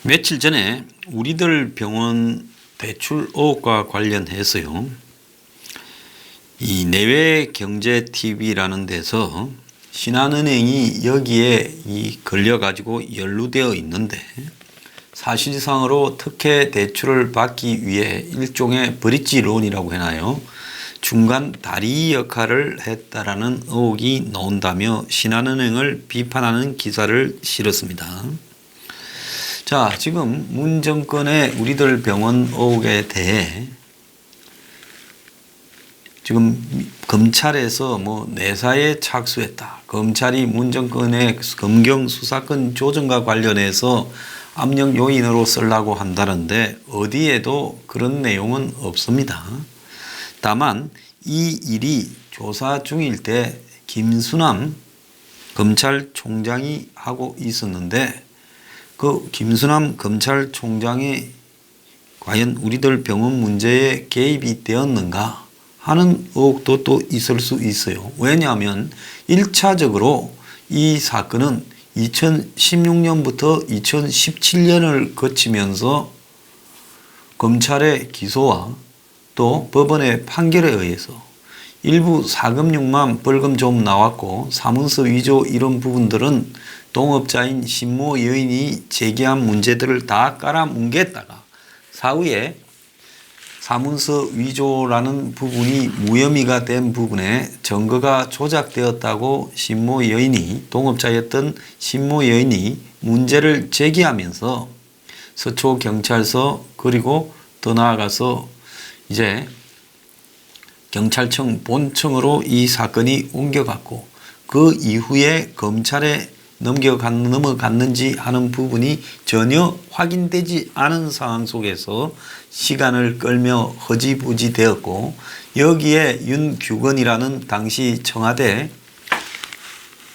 며칠 전에 우리들 병원 대출 의혹과 관련해서요. 이 내외경제TV라는 데서 신한은행이 여기에 걸려가지고 연루되어 있는데 사실상으로 특혜 대출을 받기 위해 일종의 브릿지론이라고 해나요. 중간 다리 역할을 했다라는 의혹이 나온다며 신한은행을 비판하는 기사를 실었습니다. 자, 지금 문 정권의 우리들 병원 의혹에 대해 지금 검찰에서 내사에 착수했다. 검찰이 문 정권의 검경 수사권 조정과 관련해서 압력 요인으로 쓰려고 한다는데 어디에도 그런 내용은 없습니다. 다만 이 일이 조사 중일 때 김수남 검찰총장이 하고 있었는데 그 김수남 검찰총장이 과연 우리들 병원 문제에 개입이 되었는가 하는 의혹도 또 있을 수 있어요. 왜냐하면 1차적으로 이 사건은 2016년부터 2017년을 거치면서 검찰의 기소와 또 법원의 판결에 의해서 일부 사금융만 벌금 좀 나왔고 사문서 위조 이런 부분들은 동업자인 신모 여인이 제기한 문제들을 다 깔아뭉갰다가 사후에 사문서 위조라는 부분이 무혐의가 된 부분에 증거가 조작되었다고 신모 여인이 동업자였던 신모 여인이 문제를 제기하면서 서초경찰서 그리고 더 나아가서 이제 경찰청 본청으로 이 사건이 옮겨갔고 그 이후에 검찰에 넘어갔는지 하는 부분이 전혀 확인되지 않은 상황 속에서 시간을 끌며 허지부지 되었고 여기에 윤규건이라는 당시 청와대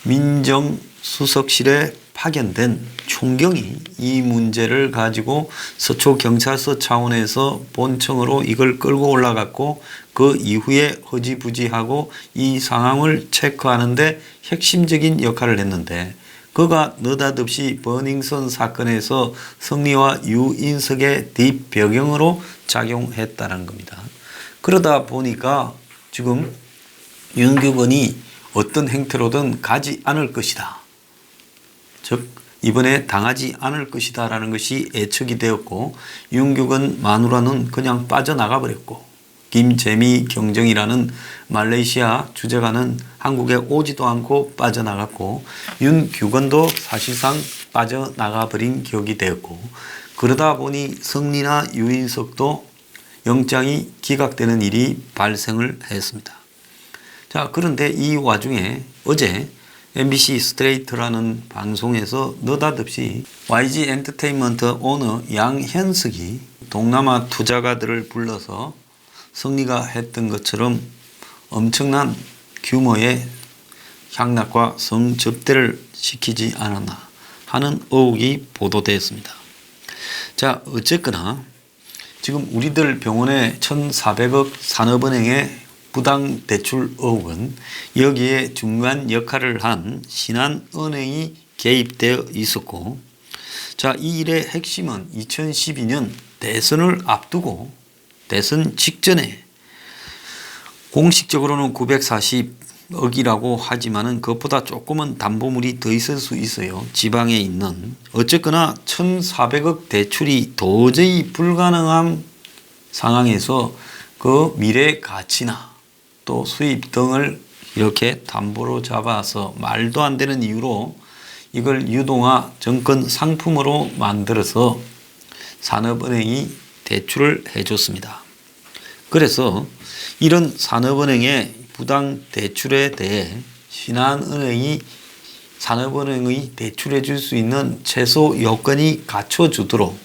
민정수석실에 파견된 총경이 이 문제를 가지고 서초경찰서 차원에서 본청으로 이걸 끌고 올라갔고 그 이후에 허지부지하고 이 상황을 체크하는데 핵심적인 역할을 했는데 그가 느닷없이 버닝썬 사건에서 성리와 유인석의 뒷배경으로 작용했다는 겁니다. 그러다 보니까 지금 윤규건이 어떤 행태로든 가지 않을 것이다. 즉 이번에 당하지 않을 것이다 라는 것이 예측이 되었고 윤규건 마누라는 그냥 빠져나가 버렸고 김재미 경정이라는 말레이시아 주재관은 한국에 오지도 않고 빠져나갔고 윤규건도 사실상 빠져나가 버린 격이 되었고 그러다 보니 성리나 유인석도 영장이 기각되는 일이 발생을 했습니다. 자, 그런데 이 와중에 어제 MBC 스트레이트라는 방송에서 느닷없이 YG 엔터테인먼트 오너 양현석이 동남아 투자가들을 불러서 성리가 했던 것처럼 엄청난 규모의 향락과 성접대를 시키지 않았나 하는 의혹이 보도되었습니다. 자, 어쨌거나 지금 우리들 병원의 1,400억 산업은행의 부당대출 의혹은 여기에 중간 역할을 한 신한은행이 개입되어 있었고 자, 이 일의 핵심은 2012년 대선을 앞두고 대선 직전에 공식적으로는 940억이라고 하지만은 그것보다 조금은 담보물이 더 있을 수 있어요. 지방에 있는. 어쨌거나 1,400억 대출이 도저히 불가능한 상황에서 그 미래 가치나 또 수입 등을 이렇게 담보로 잡아서 말도 안 되는 이유로 이걸 유동화 정권 상품으로 만들어서 산업은행이 대출을 해줬습니다. 그래서 이런 산업은행의 부당 대출에 대해 신한은행이 산업은행의 대출해 줄 수 있는 최소 요건이 갖춰주도록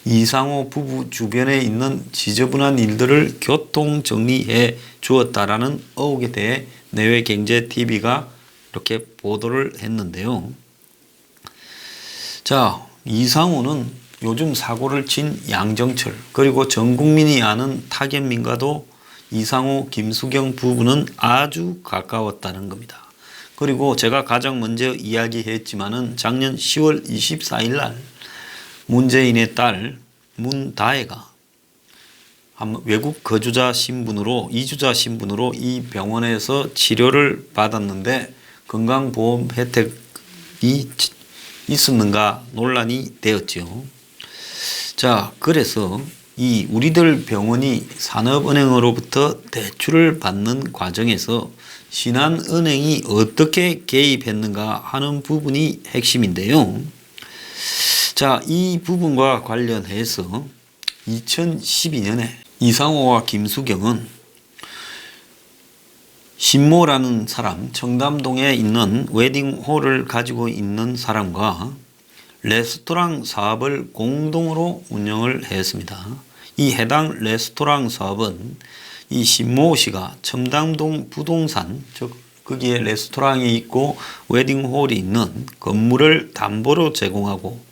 이상호 부부 주변에 있는 지저분한 일들을 교통정리해 주었다라는 의혹에 대해 내외경제TV가 이렇게 보도를 했는데요. 자, 이상호는 요즘 사고를 친 양정철 그리고 전 국민이 아는 타겟민과도 이상호 김수경 부부는 아주 가까웠다는 겁니다. 그리고 제가 가장 먼저 이야기했지만은 작년 10월 24일 날 문재인의 딸 문다혜가 외국 거주자 신분으로 이주자 신분으로 이 병원에서 치료를 받았는데 건강보험 혜택이 있었는가 논란이 되었죠. 자, 그래서 이 우리들 병원이 산업은행으로부터 대출을 받는 과정에서 신한은행이 어떻게 개입했는가 하는 부분이 핵심인데요. 자, 이 부분과 관련해서 2012년에 이상호와 김수경은 신모라는 사람, 청담동에 있는 웨딩홀을 가지고 있는 사람과 레스토랑 사업을 공동으로 운영을 했습니다. 이 해당 레스토랑 사업은 이 신모 씨가 청담동 부동산, 즉 거기에 레스토랑이 있고 웨딩홀이 있는 건물을 담보로 제공하고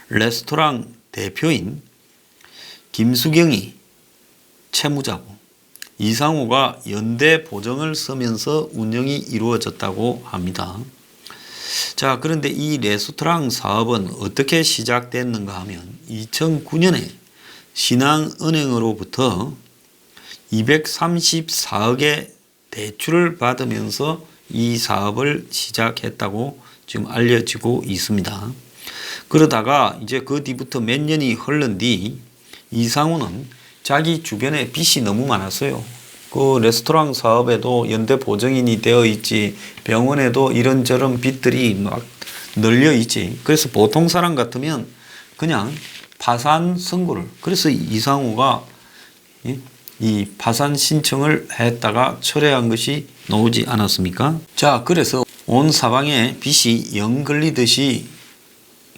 레스토랑 대표인 김수경이 채무자고 이상호가 연대 보증을 서면서 운영이 이루어졌다고 합니다. 자, 그런데 이 레스토랑 사업은 어떻게 시작됐는가 하면 2009년에 신한은행으로부터 234억의 대출을 받으면서 이 사업을 시작했다고 지금 알려지고 있습니다. 그러다가 이제 그 뒤부터 몇 년이 흐른 뒤 이상호는 자기 주변에 빚이 너무 많았어요. 그 레스토랑 사업에도 연대 보증인이 되어 있지, 병원에도 이런저런 빚들이 막 널려 있지. 그래서 보통 사람 같으면 그냥 파산 선고를, 그래서 이상호가 이 파산 신청을 했다가 철회한 것이 나오지 않았습니까? 자, 그래서 온 사방에 빚이 영 걸리듯이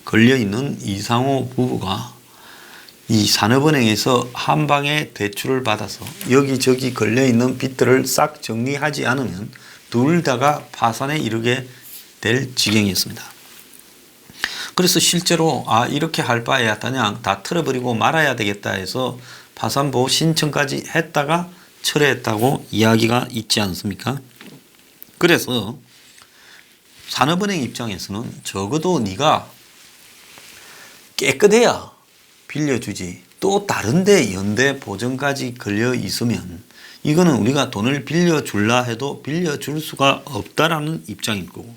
걸려있는 이상호 부부가 이 산업은행에서 한 방에 대출을 받아서 여기저기 걸려있는 빚들을 싹 정리하지 않으면 둘 다가 파산에 이르게 될 지경이었습니다. 그래서 실제로 이렇게 할 바에야 그냥 다 털어버리고 말아야 되겠다 해서 파산보호 신청까지 했다가 철회했다고 이야기가 있지 않습니까? 그래서 산업은행 입장에서는 적어도 네가 깨끗해야 빌려주지, 또 다른데 연대 보증까지 걸려 있으면 이거는 우리가 돈을 빌려줄라 해도 빌려줄 수가 없다라는 입장일 거고,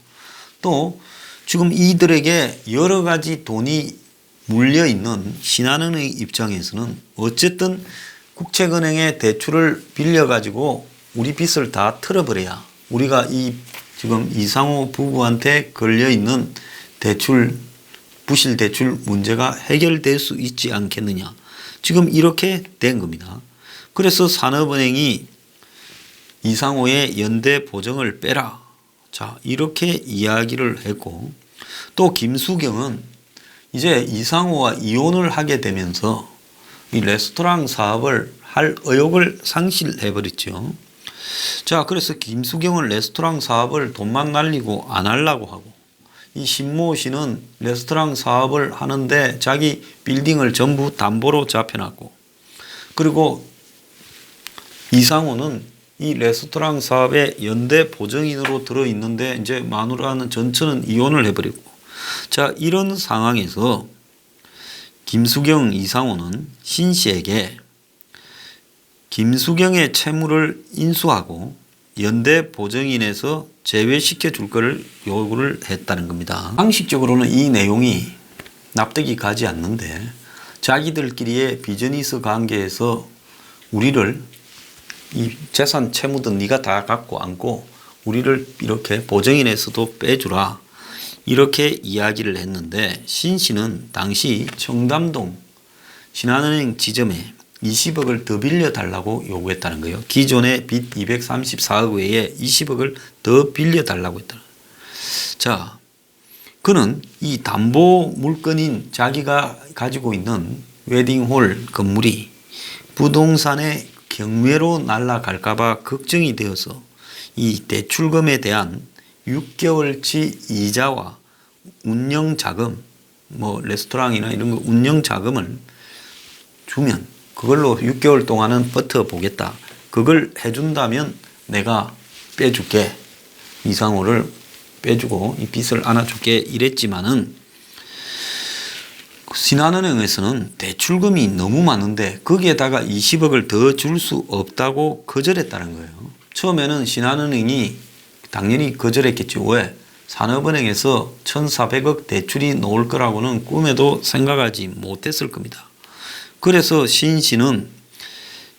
또 지금 이들에게 여러 가지 돈이 물려있는 신한은행 입장에서는 어쨌든 국책은행에 대출을 빌려가지고 우리 빚을 다 털어버려야 우리가 이 지금 이상호 부부한테 걸려있는 대출, 부실 대출 문제가 해결될 수 있지 않겠느냐. 지금 이렇게 된 겁니다. 그래서 산업은행이 이상호의 연대 보증을 빼라. 자, 이렇게 이야기를 했고, 또 김수경은 이제 이상호와 이혼을 하게 되면서 이 레스토랑 사업을 할 의욕을 상실해버렸죠. 자, 그래서 김수경은 레스토랑 사업을 돈만 날리고 안 하려고 하고, 이 신모 씨는 레스토랑 사업을 하는데 자기 빌딩을 전부 담보로 잡혀놨고, 그리고 이상호는 이 레스토랑 사업에 연대 보증인으로 들어있는데 이제 마누라는 전처는 이혼을 해버리고, 자, 이런 상황에서 김수경, 이상호는 신 씨에게 김수경의 채무를 인수하고 연대 보증인에서 제외시켜 줄 것을 요구를 했다는 겁니다. 상식적으로는 이 내용이 납득이 가지 않는데, 자기들끼리의 비즈니스 관계에서 우리를 이 재산 채무든 네가 다 갖고 안고 우리를 이렇게 보증인에서도 빼주라, 이렇게 이야기를 했는데, 신 씨는 당시 청담동 신한은행 지점에 20억을 더 빌려달라고 요구했다는 거예요. 기존의 빚 234억 외에 20억을 더 빌려달라고 했다. 자, 그는 이 담보 물건인 자기가 가지고 있는 웨딩홀 건물이 부동산의 경매로 날아갈까봐 걱정이 되어서 이 대출금에 대한 6개월치 이자와 운영자금, 뭐 레스토랑이나 이런 거 운영자금을 주면 그걸로 6개월 동안은 버텨보겠다. 그걸 해준다면 내가 빼줄게. 이상호를 빼주고 이 빚을 안아줄게. 이랬지만은 신한은행에서는 대출금이 너무 많은데 거기에다가 20억을 더 줄 수 없다고 거절했다는 거예요. 처음에는 신한은행이 당연히 거절했겠죠. 왜? 산업은행에서 1,400억 대출이 나올 거라고는 꿈에도 생각하지 못했을 겁니다. 그래서 신씨는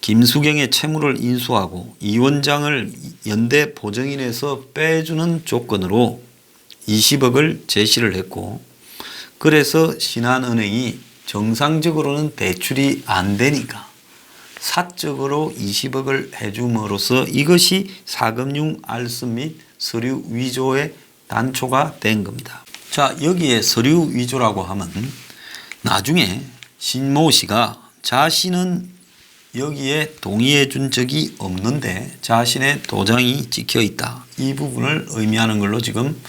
김수경의 채무를 인수하고 이 원장을 연대 보증인에서 빼주는 조건으로 20억을 제시를 했고, 그래서 신한은행이 정상적으로는 대출이 안 되니까 사적으로 20억을 해줌으로써 이것이 사금융 알선 및 서류 위조의 단초가 된 겁니다. 자, 여기에 서류 위조라고 하면 나중에 신모 씨가 자신은 여기에 동의해 준 적이 없는데 자신의 도장이 찍혀 있다, 이 부분을 의미하는 걸로 지금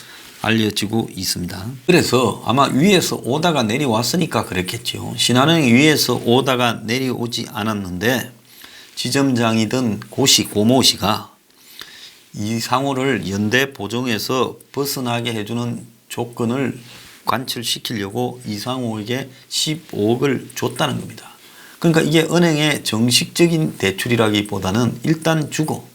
알려지고 있습니다. 그래서 아마 위에서 오다가 내려왔으니까 그랬겠죠. 신한은행 위에서 오다가 내려오지 않았는데 지점장이던 고모 씨가 이상호를 연대 보증에서 벗어나게 해주는 조건을 관철시키려고 이상호에게 15억을 줬다는 겁니다. 그러니까 이게 은행의 정식적인 대출이라기보다는 일단 주고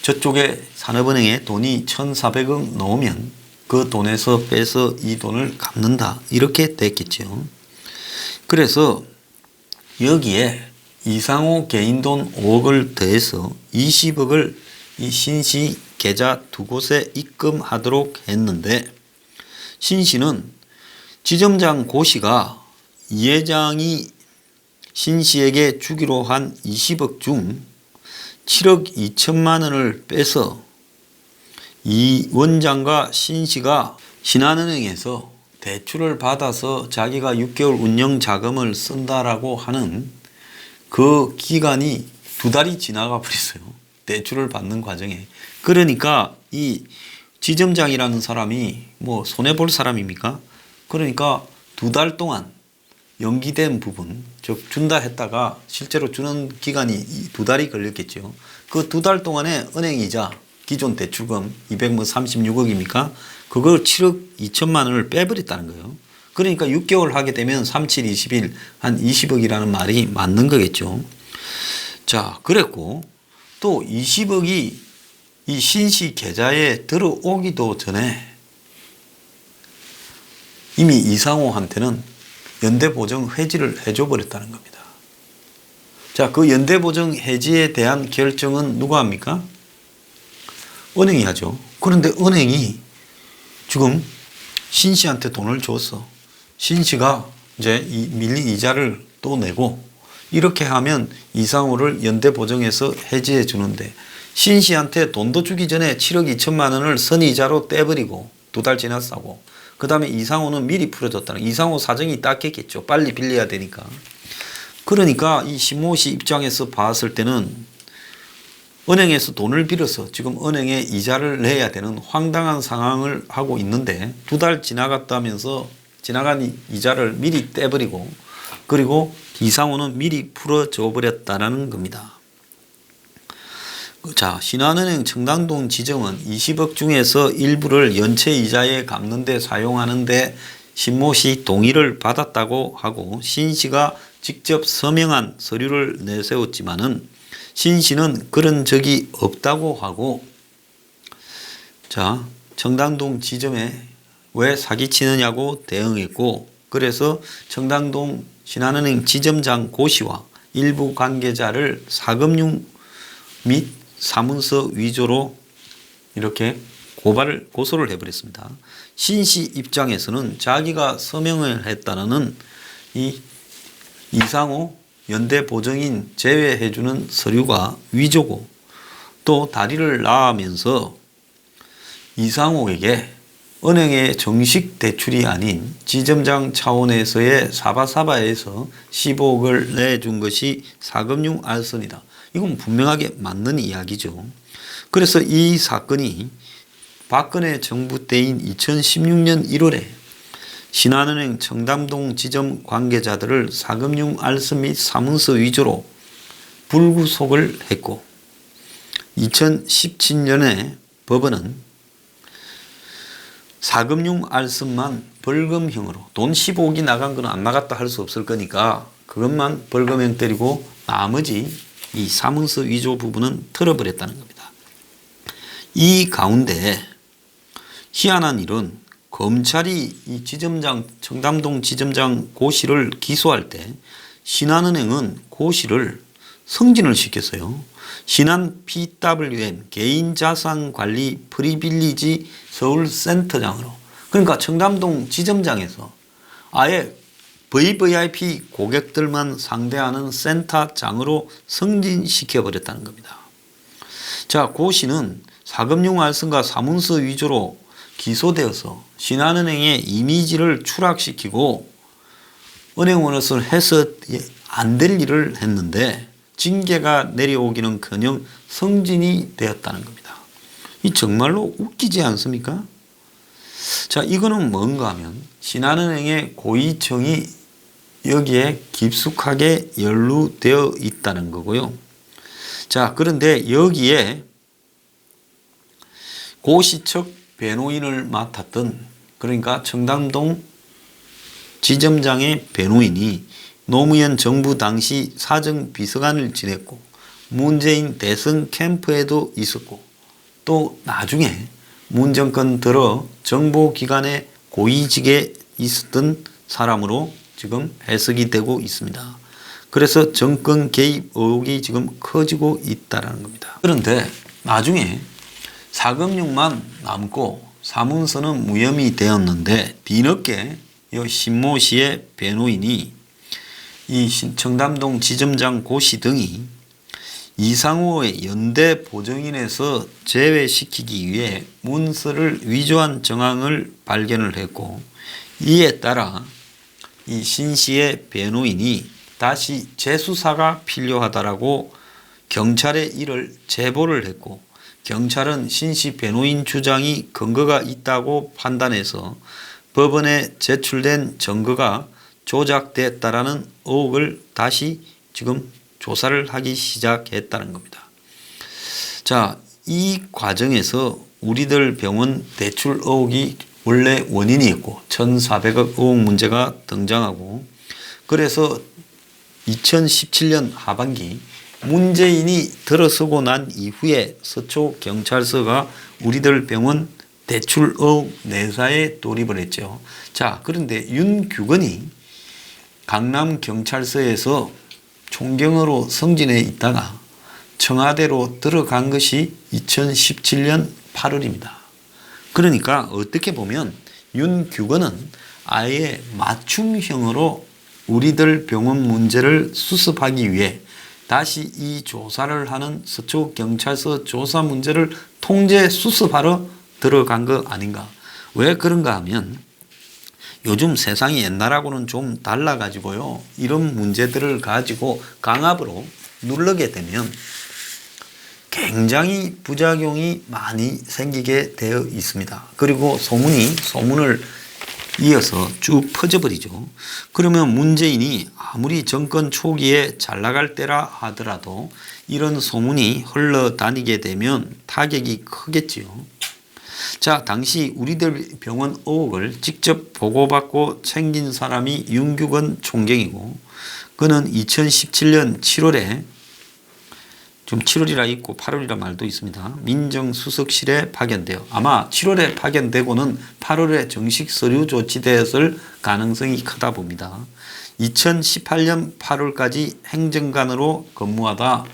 저쪽에 산업은행에 돈이 1,400억 넣으면 그 돈에서 빼서 이 돈을 갚는다, 이렇게 됐겠죠. 그래서 여기에 이상호 개인 돈 5억을 더해서 20억을 이 신씨 계좌 두 곳에 입금하도록 했는데, 신씨는 지점장 고씨가 이 회장이 신씨에게 주기로 한 20억 중 7억 2천만 원을 빼서 이 원장과 신씨가 신한은행에서 대출을 받아서 자기가 6개월 운영 자금을 쓴다라고 하는 그 기간이 2달이 지나가 버렸어요. 대출을 받는 과정에. 그러니까 이 지점장이라는 사람이 뭐 손해볼 사람입니까? 그러니까 2달 동안 연기된 부분, 즉 준다 했다가 실제로 주는 기간이 2달이 걸렸겠죠. 그 2달 동안에 은행이자 기존 대출금 236억입니까? 그걸 7억 2천만 원을 빼버렸다는 거예요. 그러니까 6개월 하게 되면 3, 7, 21, 한 20억이라는 말이 맞는 거겠죠. 자, 그랬고 또 20억이 이 신씨 계좌에 들어오기도 전에 이미 이상호한테는 연대보증 해지를 해줘 버렸다는 겁니다. 자, 그 연대보증 해지에 대한 결정은 누가 합니까? 은행이 하죠. 그런데 은행이 지금 신씨한테 돈을 줬어. 신씨가 이제 이 밀린 이자를 또 내고 이렇게 하면 이상호를 연대보증에서 해지해 주는데, 신씨한테 돈도 주기 전에 7억 2천만 원을 선이자로 떼버리고 2달 지났다고, 그 다음에 이상호는 미리 풀어줬다는, 이상호 사정이 딱했겠죠. 빨리 빌려야 되니까. 그러니까 이 신모 씨 입장에서 봤을 때는 은행에서 돈을 빌어서 지금 은행에 이자를 내야 되는 황당한 상황을 하고 있는데 2달 지나갔다면서 지나간 이자를 미리 떼버리고, 그리고 이상호는 미리 풀어줘 버렸다는 겁니다. 자, 신한은행 청담동 지점은 20억 중에서 일부를 연체 이자에 갚는 데 사용하는데 신모 씨 동의를 받았다고 하고, 신 씨가 직접 서명한 서류를 내세웠지만은 신 씨는 그런 적이 없다고 하고, 자, 청담동 지점에 왜 사기치느냐고 대응했고, 그래서 청담동 신한은행 지점장 고씨와 일부 관계자를 사금융 및 사문서 위조로 이렇게 고소를 해버렸습니다. 신씨 입장에서는 자기가 서명을 했다는 이 이상호 연대보증인 제외해주는 서류가 위조고, 또 다리를 낳으면서 이상호에게 은행의 정식 대출이 아닌 지점장 차원에서의 사바사바에서 15억을 내준 것이 사금융 알선이다. 이건 분명하게 맞는 이야기죠. 그래서 이 사건이 박근혜 정부 때인 2016년 1월에 신한은행 청담동 지점 관계자들을 사금융 알선 및 사문서 위조로 불구속을 했고, 2017년에 법원은 사금융 알선만 벌금형으로 돈 15억이 나간 거는 안 나갔다 할 수 없을 거니까 그것만 벌금형 때리고 나머지 이 사문서 위조 부분은 털어버렸다는 겁니다. 이 가운데 희한한 일은 검찰이 이 지점장 청담동 지점장 고 씨를 기소할 때 신한은행은 고 씨를 승진을 시켰어요. 신한 PWM 개인자산관리 프리빌리지 서울센터장으로, 그러니까 청담동 지점장에서 아예 VVIP 고객들만 상대하는 센터장으로 승진시켜버렸다는 겁니다. 자, 고 씨는 사금융 알선과 사문서 위조로 기소되어서 신한은행의 이미지를 추락시키고 은행원으로서 해서 안 될 일을 했는데 징계가 내려오기는커녕 승진이 되었다는 겁니다. 이 정말로 웃기지 않습니까? 자, 이거는 뭔가 하면 신한은행의 고위층이 여기에 깊숙하게 연루되어 있다는 거고요. 자, 그런데 여기에 고씨 측 변호인을 맡았던, 그러니까 청담동 지점장의 변호인이 노무현 정부 당시 사정비서관을 지냈고 문재인 대선 캠프에도 있었고 또 나중에 문 정권 들어 정보기관의 고위직에 있었던 사람으로 지금 해석이 되고 있습니다. 그래서 정권 개입 의혹이 지금 커지고 있다는 겁니다. 그런데 나중에 사금융만 남고 사문서는 무혐의 되었는데 뒤늦게 이 신모 씨의 변호인이 이 청담동 지점장 고 씨 등이 이상호의 연대 보증인에서 제외시키기 위해 문서를 위조한 정황을 발견을 했고, 이에 따라 이 신 씨의 변호인이 다시 재수사가 필요하다라고 경찰에 이를 제보를 했고, 경찰은 신 씨 변호인 주장이 근거가 있다고 판단해서 법원에 제출된 증거가 조작됐다라는 의혹을 다시 지금 조사를 하기 시작했다는 겁니다. 자, 이 과정에서 우리들 병원 대출 의혹이 원래 원인이었고 1,400억 의혹 문제가 등장하고, 그래서 2017년 하반기 문재인이 들어서고 난 이후에 서초경찰서가 우리들 병원 대출 의혹 내사에 돌입을 했죠. 자, 그런데 윤규건이 강남경찰서에서 총경으로 승진해 있다가 청와대로 들어간 것이 2017년 8월입니다. 그러니까 어떻게 보면 윤규건은 아예 맞춤형으로 우리들 병원 문제를 수습하기 위해 다시 이 조사를 하는 서초경찰서 조사 문제를 통제 수습하러 들어간 거 아닌가. 왜 그런가 하면 요즘 세상이 옛날하고는 좀 달라가지고요. 이런 문제들을 가지고 강압으로 누르게 되면 굉장히 부작용이 많이 생기게 되어 있습니다. 그리고 소문을 이어서 쭉 퍼져버리죠. 그러면 문재인이 아무리 정권 초기에 잘 나갈 때라 하더라도 이런 소문이 흘러다니게 되면 타격이 크겠지요. 자, 당시 우리들 병원 의혹을 직접 보고받고 챙긴 사람이 윤규건 총경이고, 그는 2017년 7월에 좀 7월이라 있고 8월이라 말도 있습니다. 민정수석실에 파견되어 아마 7월에 파견되고는 8월에 정식 서류 조치되었을 가능성이 크다 봅니다. 2018년 8월까지 행정관으로 근무하다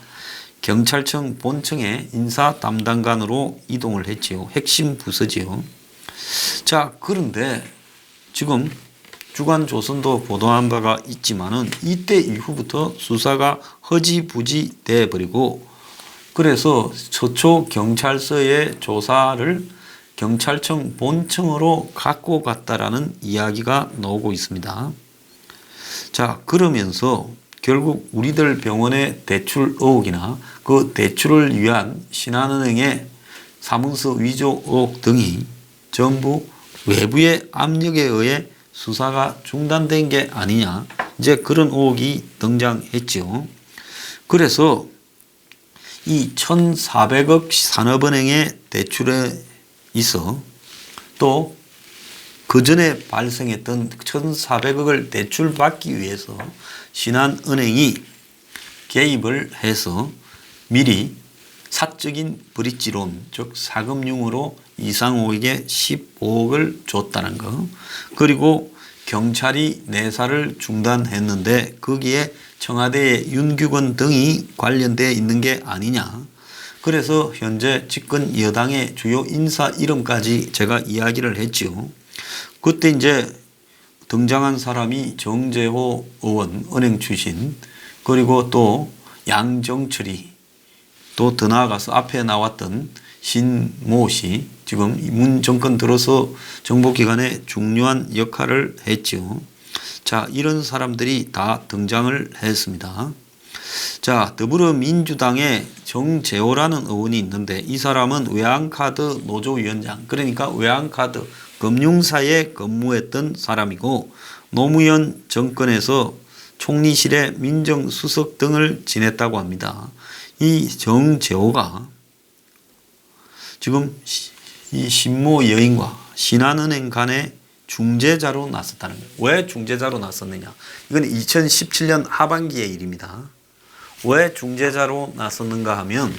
경찰청 본청의 인사 담당관으로 이동을 했지요. 핵심 부서지요. 자, 그런데 지금 주간조선도 보도한 바가 있지만은 이때 이후부터 수사가 허지부지 돼 버리고, 그래서 서초경찰서의 조사를 경찰청 본청으로 갖고 갔다라는 이야기가 나오고 있습니다. 자, 그러면서 결국 우리들 병원의 대출 의혹이나 그 대출을 위한 신한은행의 사문서 위조 의혹 등이 전부 외부의 압력에 의해 수사가 중단된 게 아니냐, 이제 그런 의혹이 등장했죠. 그래서 이 1,400억 산업은행의 대출에 있어 또 그 전에 발생했던 1,400억을 대출받기 위해서 신한은행이 개입을 해서 미리 사적인 브릿지론, 즉 사금융으로 이상호에게 15억을 줬다는 거. 그리고 경찰이 내사를 중단했는데 거기에 청와대의 윤규건 등이 관련되어 있는 게 아니냐. 그래서 현재 집권 여당의 주요 인사 이름까지 제가 이야기를 했죠. 그때 이제 등장한 사람이 정재호 의원, 은행 출신, 그리고 또 양정철이, 또 더 나아가서 앞에 나왔던 신모 씨, 지금 문 정권 들어서 정보기관에 중요한 역할을 했죠. 자, 이런 사람들이 다 등장을 했습니다. 자, 더불어민주당의 정재호라는 의원이 있는데 이 사람은 외환카드 노조위원장, 그러니까 외환카드 금융사에 근무했던 사람이고 노무현 정권에서 총리실의 민정수석 등을 지냈다고 합니다. 이 정재호가 지금 이 신모 여인과 신한은행 간의 중재자로 나섰다는 거예요. 왜 중재자로 나섰느냐? 이건 2017년 하반기의 일입니다. 왜 중재자로 나섰는가 하면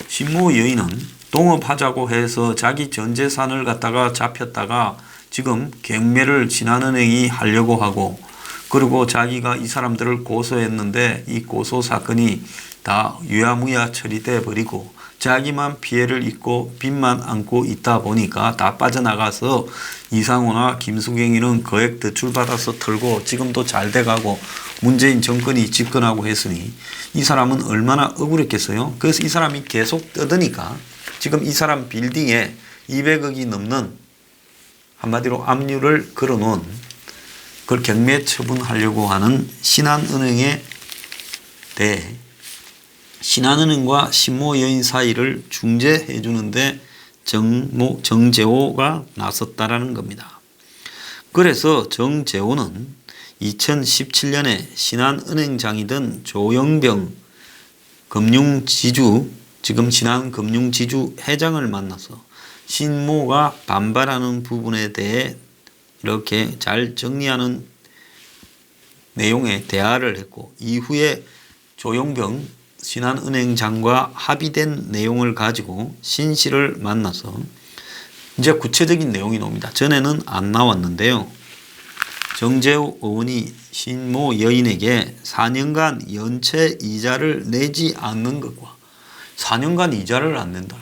신모 여인은 동업하자고 해서 자기 전 재산을 갖다가 잡혔다가 지금 경매를 신한은행이 하려고 하고, 그리고 자기가 이 사람들을 고소했는데 이 고소 사건이 다 유야무야 처리돼 버리고 자기만 피해를 입고 빚만 안고 있다 보니까 다 빠져나가서 이상호나 김수경이는 거액 대출받아서 털고 지금도 잘 돼가고 문재인 정권이 집권하고 했으니 이 사람은 얼마나 억울했겠어요. 그래서 이 사람이 계속 떠드니까 지금 이 사람 빌딩에 200억이 넘는, 한마디로 압류를 걸어놓은, 그걸 경매 처분하려고 하는 신한은행에 대해 신한은행과 신모 여인 사이를 중재해 주는데 정재호가 나섰다라는 겁니다. 그래서 정재호는 2017년에 신한은행장이던 조영병 금융지주, 지금 신한금융지주 회장을 만나서 신모가 반발하는 부분에 대해 이렇게 잘 정리하는 내용의 대화를 했고, 이후에 조영병 신한은행장과 합의된 내용을 가지고 신 씨를 만나서 이제 구체적인 내용이 나옵니다. 전에는 안 나왔는데요. 정재호 의원이 신모 여인에게 4년간 연체 이자를 내지 않는 것과 4년간 이자를 안 낸다.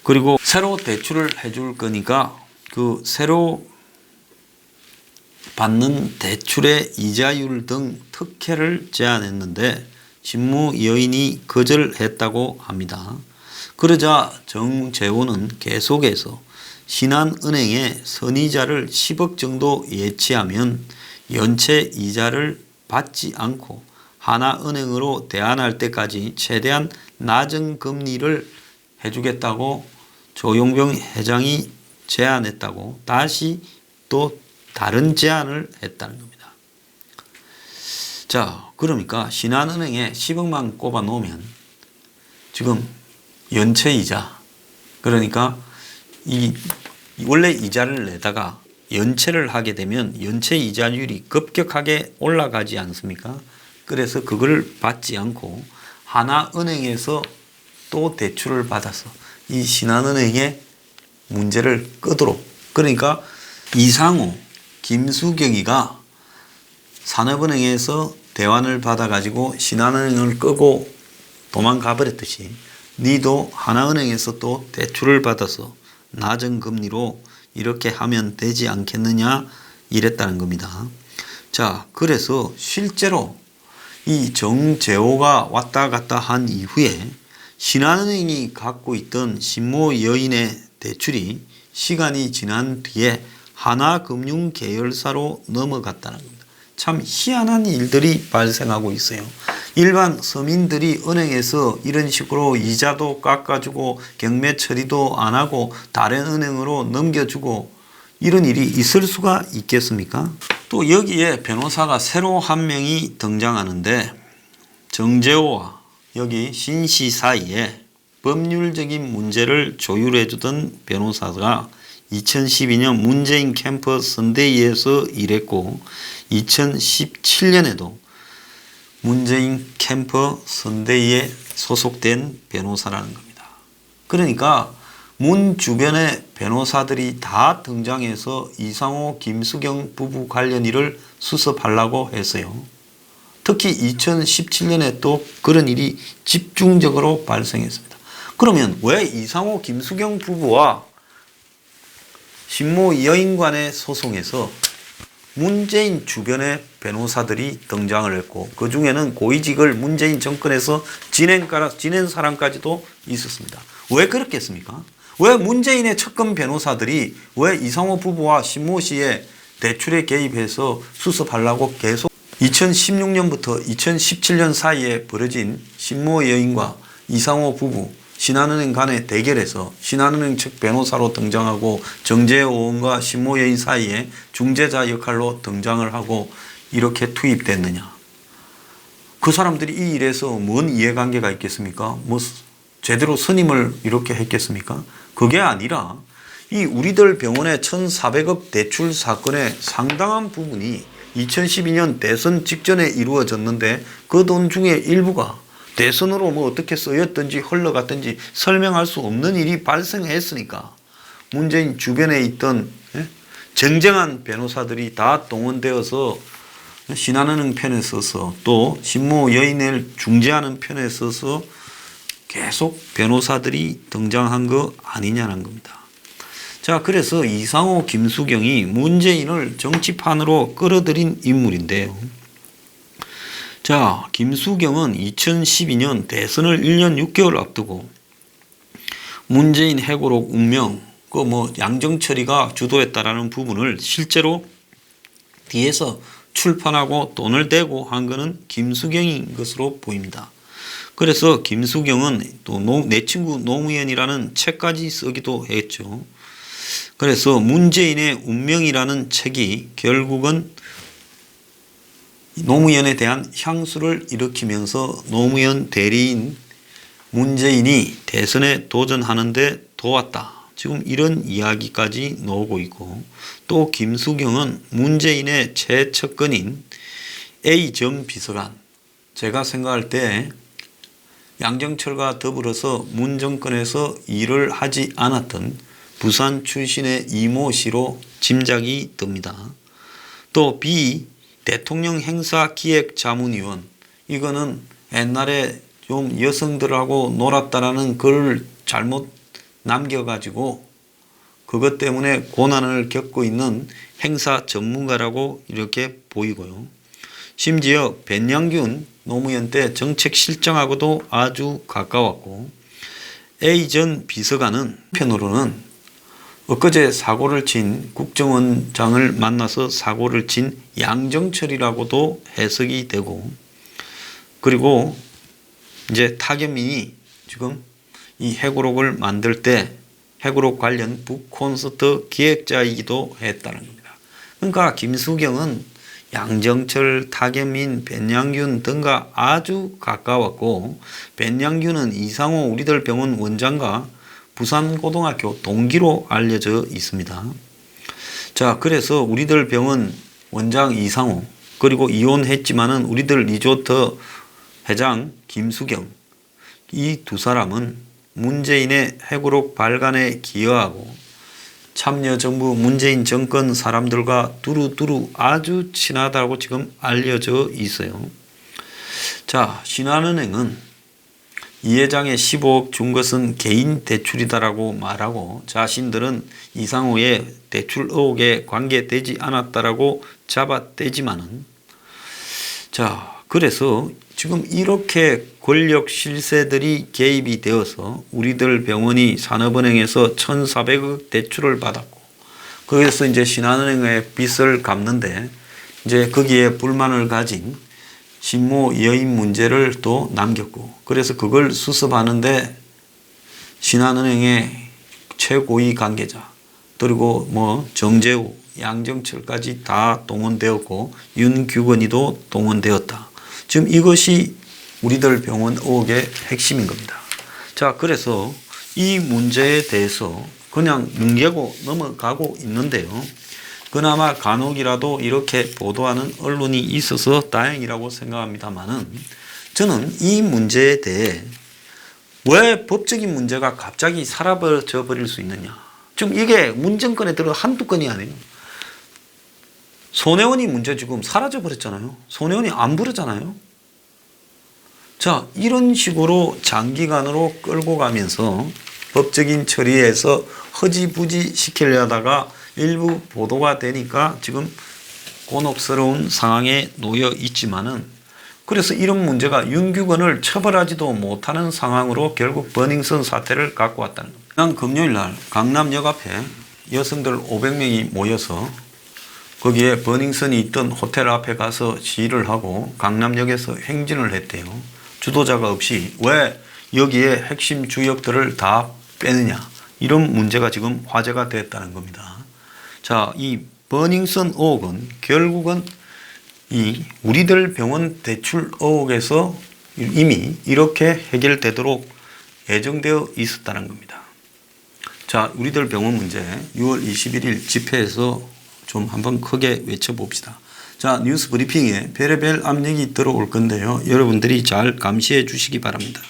그리고 새로 대출을 해줄 거니까 그 새로 받는 대출의 이자율 등 특혜를 제안했는데 신모 여인이 거절했다고 합니다. 그러자 정재호는 계속해서 신한은행에 선이자를 10억 정도 예치하면 연체 이자를 받지 않고 하나은행으로 대안할 때까지 최대한 낮은 금리를 해주겠다고 조용병 회장이 제안했다고 다시 또 다른 제안을 했다는 겁니다. 자, 그러니까 신한은행에 10억만 꼽아 놓으면 지금 연체이자, 그러니까 이 원래 이자를 내다가 연체를 하게 되면 연체 이자율이 급격하게 올라가지 않습니까? 그래서 그걸 받지 않고 하나은행에서 또 대출을 받아서 이 신한은행의 문제를 끄도록, 그러니까 이상호, 김수경이가 산업은행에서 대환을 받아가지고 신한은행을 끄고 도망가 버렸듯이 니도 하나은행에서 또 대출을 받아서 낮은 금리로 이렇게 하면 되지 않겠느냐 이랬다는 겁니다. 자, 그래서 실제로 이 정재호가 왔다 갔다 한 이후에 신한은행이 갖고 있던 신모 여인의 대출이 시간이 지난 뒤에 하나금융계열사로 넘어갔다는 겁니다. 참 희한한 일들이 발생하고 있어요. 일반 서민들이 은행에서 이런 식으로 이자도 깎아주고 경매 처리도 안 하고 다른 은행으로 넘겨주고 이런 일이 있을 수가 있겠습니까? 또 여기에 변호사가 새로 한 명이 등장하는데 정재호와 여기 신씨 사이에 법률적인 문제를 조율해 주던 변호사가 2012년 문재인 캠프 선대위에서 일했고 2017년에도 문재인 캠프 선대위에 소속된 변호사라는 겁니다. 그러니까 문 주변의 변호사들이 다 등장해서 이상호, 김수경 부부 관련 일을 수습하려고 했어요. 특히 2017년에 또 그런 일이 집중적으로 발생했습니다. 그러면 왜 이상호, 김수경 부부와 신모 여인 간의 소송에서 문재인 주변의 변호사들이 등장을 했고 그 중에는 고위직을 문재인 정권에서 지낸 사람까지도 있었습니다. 왜 그렇겠습니까? 왜 문재인의 측근 변호사들이 왜 이상호 부부와 신모 씨의 대출에 개입해서 수습하려고 계속 2016년부터 2017년 사이에 벌어진 신모 여인과 이상호 부부 신한은행 간의 대결에서 신한은행 측 변호사로 등장하고 정재호 의원과 신모 여인 사이에 중재자 역할로 등장을 하고 이렇게 투입됐느냐. 그 사람들이 이 일에서 뭔 이해관계가 있겠습니까? 뭐 제대로 선임을 이렇게 했겠습니까? 그게 아니라 이 우리들 병원의 1,400억 대출 사건의 상당한 부분이 2012년 대선 직전에 이루어졌는데 그 돈 중에 일부가 대선으로 뭐 어떻게 쓰였든지 흘러갔든지 설명할 수 없는 일이 발생했으니까 문재인 주변에 있던 정쟁한 변호사들이 다 동원되어서 신한은행 편에 서서 또 신모 여인을 중재하는 편에 서서 계속 변호사들이 등장한 거 아니냐는 겁니다. 자, 그래서 이상호, 김수경이 문재인을 정치판으로 끌어들인 인물인데요. 자, 김수경은 2012년 대선을 1년 6개월 앞두고 문재인 해고록 운명, 양정철이가 주도했다라는 부분을 실제로 뒤에서 출판하고 돈을 대고 한 것은 김수경인 것으로 보입니다. 그래서 김수경은 또 내 친구 노무현이라는 책까지 쓰기도 했죠. 그래서 문재인의 운명이라는 책이 결국은 노무현에 대한 향수를 일으키면서 노무현 대리인 문재인이 대선에 도전하는데 도왔다. 지금 이런 이야기까지 나오고 있고 또 김수경은 문재인의 최측근인 A 전 비서관, 제가 생각할 때 양정철과 더불어서 문 정권에서 일을 하지 않았던 부산 출신의 이모 씨로 짐작이 듭니다. 또 B 대통령 행사 기획 자문위원, 이거는 옛날에 좀 여성들하고 놀았다라는 글을 잘못 남겨가지고 그것 때문에 고난을 겪고 있는 행사 전문가라고 이렇게 보이고요. 심지어 변양균 노무현 때 정책실장하고도 아주 가까웠고 A 전 비서관은 편으로는 엊그제 사고를 친 국정원장을 만나서 사고를 친 양정철이라고도 해석이 되고 그리고 이제 타겟민이 지금 이 해고록을 만들 때 해고록 관련 북콘서트 기획자이기도 했다는 겁니다. 그러니까 김수경은 양정철, 타겟민, 변양균 등과 아주 가까웠고 변양균은 이상호 우리들 병원 원장과 부산고등학교 동기로 알려져 있습니다. 자, 그래서 우리들 병원 원장 이상호 그리고 이혼했지만은 우리들 리조트 회장 김수경, 이 두 사람은 문재인의 해고록 발간에 기여하고 참여정부 문재인 정권 사람들과 두루두루 아주 친하다고 지금 알려져 있어요. 자, 신한은행은 이 회장의 15억 준 것은 개인 대출이다라고 말하고 자신들은 이상호의 대출 의혹에 관계되지 않았다라고 잡아떼지만은 자, 그래서 지금 이렇게 권력 실세들이 개입이 되어서 우리들 병원이 산업은행에서 1,400억 대출을 받았고 거기서 이제 신한은행의 빚을 갚는데 이제 거기에 불만을 가진 신모 여인 문제를 또 남겼고 그래서 그걸 수습하는데 신한은행의 최고위 관계자 그리고 정재우, 양정철까지 다 동원되었고 윤규건이도 동원되었다. 지금 이것이 우리들 병원 의혹의 핵심인 겁니다. 자, 그래서 이 문제에 대해서 그냥 뭉개고 넘어가고 있는데요. 그나마 간혹이라도 이렇게 보도하는 언론이 있어서 다행이라고 생각합니다만은 저는 이 문제에 대해 왜 법적인 문제가 갑자기 사라져 버릴 수 있느냐. 지금 이게 문정권에 들어 한두 건이 아니에요. 손혜원이 문제 지금 사라져 버렸잖아요. 손혜원이 안 부르잖아요. 자, 이런 식으로 장기간으로 끌고 가면서 법적인 처리에서 허지부지 시키려 하다가 일부 보도가 되니까 지금 곤혹스러운 상황에 놓여 있지만은 그래서 이런 문제가 윤규건을 처벌하지도 못하는 상황으로 결국 버닝썬 사태를 갖고 왔다는 겁니다. 지난 금요일 날 강남역 앞에 여성들 500명이 모여서 거기에 버닝썬이 있던 호텔 앞에 가서 시위를 하고 강남역에서 행진을 했대요. 주도자가 없이 왜 여기에 핵심 주역들을 다 빼느냐. 이런 문제가 지금 화제가 됐다는 겁니다. 자, 이 버닝썬 의혹은 결국은 이 우리들 병원 대출 의혹에서 이미 이렇게 해결되도록 예정되어 있었다는 겁니다. 자, 우리들 병원 문제 6월 21일 집회에서 좀 한번 크게 외쳐봅시다. 자, 뉴스 브리핑에 별의별 압력이 들어올 건데요. 여러분들이 잘 감시해 주시기 바랍니다.